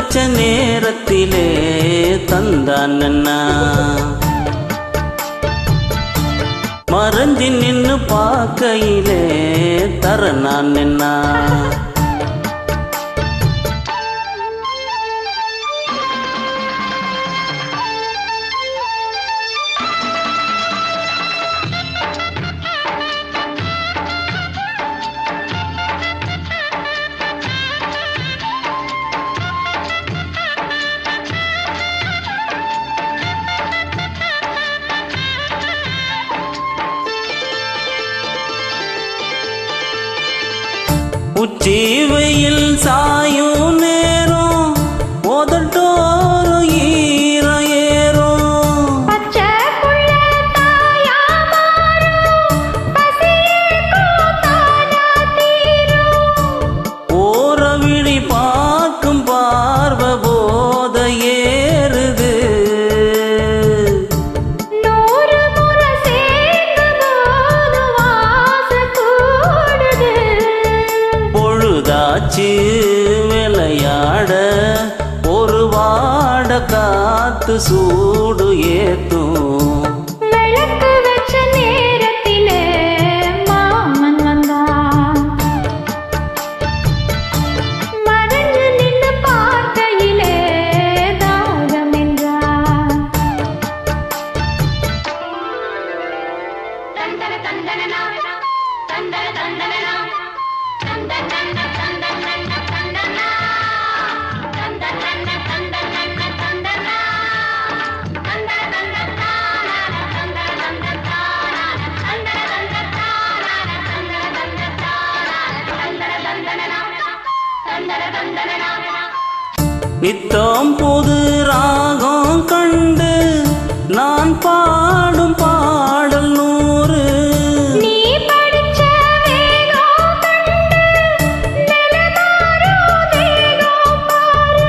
வச்ச நேரத்திலே தந்தான் என்ன மறைஞ்சி நின்னு பார்க்கையிலே தர நான் என்ன உச்சி வெயில் சாயும் நேரம் உதட்டோரு ஈரம் ஏறும் ஓர விழி பார்க்கும் பார்வ போத ஏறுது பொழுதாச்சு விளையாட ஒரு வாட காத்து சூடு ஏத்தும் விளக்கு வச்ச நேரத்திலே மாமன் வந்தான் மறைஞ்சு நின்று பார்க்கையிலே தாகம் என்றான் தந்தன தந்தனா தந்தன தந்தனா நித்தம் புது ராகம் கண்டு நான் பாடும் பாடல் நூறு நீ படிச்ச வேகம் கண்டு நிலமாரோ தேகம் பாரு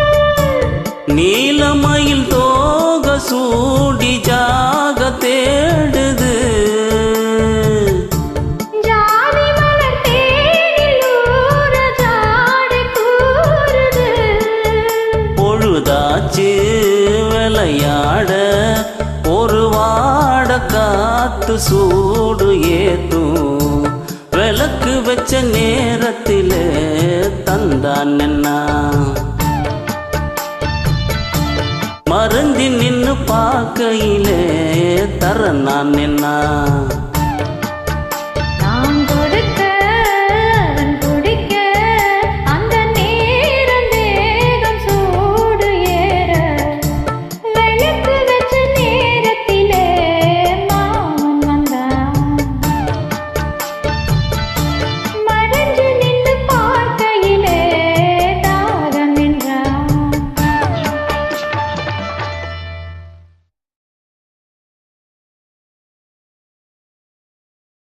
நீலமயில் தோக சூடி ஜாக தேடுது ஜாதி மலர் தேனில் ஊற ஜாடை கூறுது பொழுதாச்சு விளையாட ஒரு வாட காத்து சூடு ஏத்தும் விளக்கு வச்ச நேரத்திலே தந்தான் என்ன மறைஞ்சி நின்னு பார்க்கையிலே தர நான் என்ன